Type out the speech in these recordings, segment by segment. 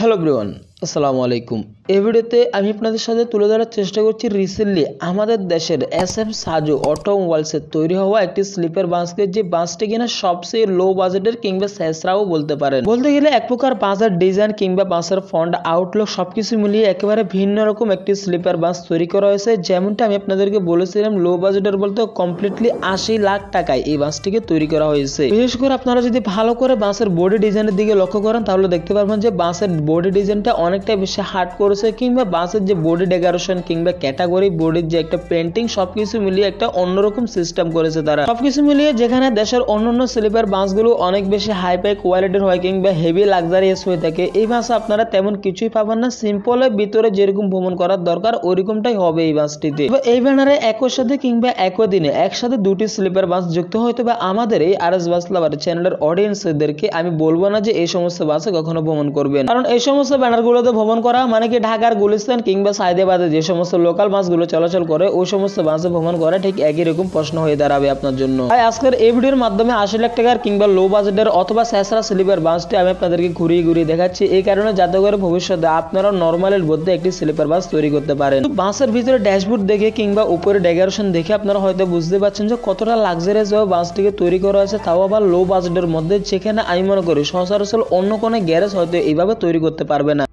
Hello everyone, আসসালামু আলাইকুম। এই ভিডিওতে আমি আপনাদের সাথে তুলে ধরার চেষ্টা করছি রিসেন্টলি আমাদের দেশের SM সাজু অটোমোবাইলসের তৈরি হওয়া একটি স্লিপার বাসকে, যে বাসটি কিনা সবচেয়ে লো বাজেটের কিংবা স্যাঁচড়াও বলতে পারেন। বলতে গেলে এক প্রকার বাসের ডিজাইন কিংবা বাসের ফন্ট আউটলুক সবকিছু মিলিয়ে একেবারে ভিন্ন রকম একটি স্লিপার বাস তৈরি করা হয়েছে। যেমনটা আমি আপনাদেরকে বলেছিলাম, লো বাজেটের বলতে কমপ্লিটলি 80 লাখ টাকায় এই বাসটিকে তৈরি করা হয়েছে। বিশেষ করে আপনারা যদি ভালো করে বাসের বডি ডিজাইনের দিকে লক্ষ্য করেন তাহলে দেখতে পারবেন যে বাসের বডি ডিজাইনটা অনেকটা বেশি হার্ড করেছে, কিংবা বাসের যে বডি ডেকোরেশন কিংবা ক্যাটাগরি বডির যে একটা পেন্টিং সবকিছু মিলিয়ে একটা অন্যরকম সিস্টেম করেছে তারা। সবকিছু মিলিয়ে যেখানে দেশের অন্যান্য স্লিপার বাসগুলো অনেক বেশি হাইফাই কোয়ালিটির হয় কিংবা হেভি লাক্সারিয়াস হয়ে থাকে, এই বাসে আপনারা তেমন কিছুই পাবেন না। সিম্পলের ভিতরে যেরকম ভ্রমণ করার দরকার ওইরকমটাই হবে এই বাসটিতে। এই ব্যানারে একই সাথে কিংবা একই দিনে একসাথে দুটি স্লিপার বাস যুক্ত হয়তো বা আমাদের এই RS বাস লাভার চ্যানেলের অডিয়েন্সদেরকে আমি বলবো না যে এই সমস্ত বাসে কখনো ভ্রমণ করবেন, কারণ এই সমস্ত ব্যানারগুলোতে ভ্রমণ করা মানে কি ঢাকার গুলিস্তান কিংবা সাইদাবাদে যে সমস্ত লোকাল বাসগুলো চলাচল করে ওই সমস্ত বাসে ভ্রমণ করা ঠিক একই রকম প্রশ্ন হয়ে দাঁড়াবে আপনার জন্য। তাই আজকের এই ভিডিওর মাধ্যমে 80 লাখ টাকার কিংবা লো বাজেটের অথবা স্যাঁচড়া স্লিপার বাসটি আমি আপনাদেরকে ঘুরিয়ে ঘুরিয়ে দেখাচ্ছি, এই কারণে যাতে করে ভবিষ্যতে আপনারা নর্মালের মধ্যে একটি স্লিপার বাস তৈরি করতে পারেন। বাসের ভিতরে ড্যাশবোর্ড দেখে কিংবা উপরে ডেকোরেশন দেখে আপনারা হয়তো বুঝতে পারছেন যে কতটা লাক্সারিয়াস ভাবে বাসটিকে তৈরি করা হয়েছে, তাও আবার লো বাজেটের মধ্যে, যেখানে আমি মনে করি সচরাচর অন্য কোনো গ্যারেজ হয়তো এইভাবে তৈরি করতে পারবে না।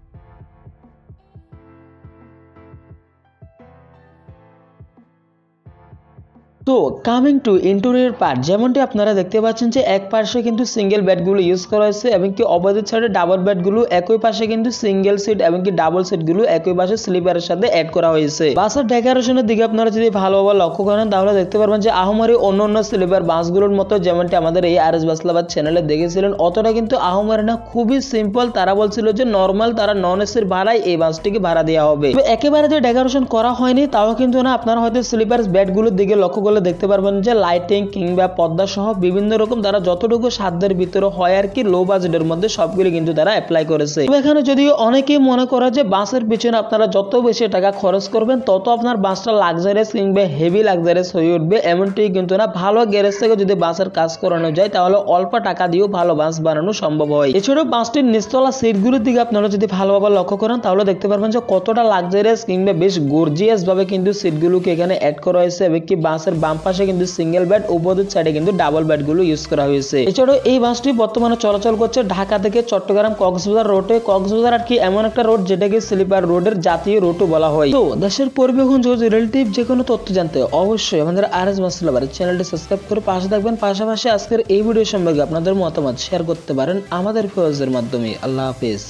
তো কামিং টু ইন্টেরিয়র পার্ট, যেমনটি আপনারা দেখতে পাচ্ছেন যে এক পাশে কিন্তু সিঙ্গেল বেডগুলো ইউজ করা হয়েছে এবং কি অপোজিট সাইডে ডাবল বেডগুলো, একই পাশে কিন্তু সিঙ্গেল সিট এবং কি ডাবল সিটগুলো একই পাশে স্লিপারের সাথে অ্যাড করা হয়েছে। বাসের ডেকোরেশনের দিকে আপনারা যদি ভালোভাবে লক্ষ্য করেন তাহলে দেখতে পারবেন যে আহমারি অন্য স্লিপার বাসগুলোর মতো যেমনটি আমাদের এই RS বাস লাভার চ্যানেলে দেখেছিলেন অতটা কিন্তু আহমারি না, খুবই সিম্পল। তারা বলছিল যে নর্মাল তারা নন এসির ভাড়ায় এই বাসটিকে ভাড়া দেওয়া হবে। একেবারে যে ডেকোরেশন করা হয়নি তাও কিন্তু না, আপনারা হয়তো স্লিপার বেডগুলোর দিকে লক্ষ্য করলে দেখতে পারবেন যে লাইটিং কিংবা পর্দা সহ বিভিন্ন রকম তারা যতটুকু সাধ্যের ভিতরে হয় আর কি লো বাজেটের মধ্যে সবগুলো কিন্তু তারা অ্যাপ্লাই করেছে। এখানে যদিও অনেকেই মনে করে যে বাসের পিছনে আপনারা যত বেশি টাকা খরচ করবেন তত আপনার বাসটা লাক্সারিয়াস কিংবা হেভি লাক্সারিয়াস হয়ে উঠবে, এমনটি কিন্তু না। ভালো গ্যারেজ থেকে যদি বাসের কাজ করানো যায় তাহলে অল্প টাকা দিয়েও ভালো বাস বানানো সম্ভব হয়। এছাড়াও বাসটির নিচতলা সিটগুলোর দিকে আপনারা যদি ভালোভাবে লক্ষ্য করেন তাহলে দেখতে পারবেন যে কতটা লাক্সারিয়াস কিংবা বেশ গর্জিয়াস ভাবে কিন্তু সিটগুলোকে এখানে অ্যাড করা হয়েছে এবং কি বাসের বাম পাশে কিন্তু সিঙ্গেল বেড, অপোজিট সাইডে কিন্তু ডাবল বেড গুলো ইউজ করা হয়েছে। এছাড়াও এই বাসটি বর্তমানে চলাচল করছে ঢাকা থেকে চট্টগ্রাম কক্সবাজার রোডে। কক্সবাজার আর কি এমন একটা রোড যেটাকে স্লিপার রোডের জাতীয় রুটও বলা হয়। তো দেশের পরিবহন যোগাযোগ রিলেটিভ যে কোনো তথ্য জানতে অবশ্যই আমাদের RS বাস লাভার চ্যানেলটি সাবস্ক্রাইব করে পাশে থাকবেন। পাশাপাশি আজকের এই ভিডিও সম্পর্কে আপনাদের মতামত শেয়ার করতে পারেন আমাদের পেজের মাধ্যমে। আল্লাহ হাফেজ।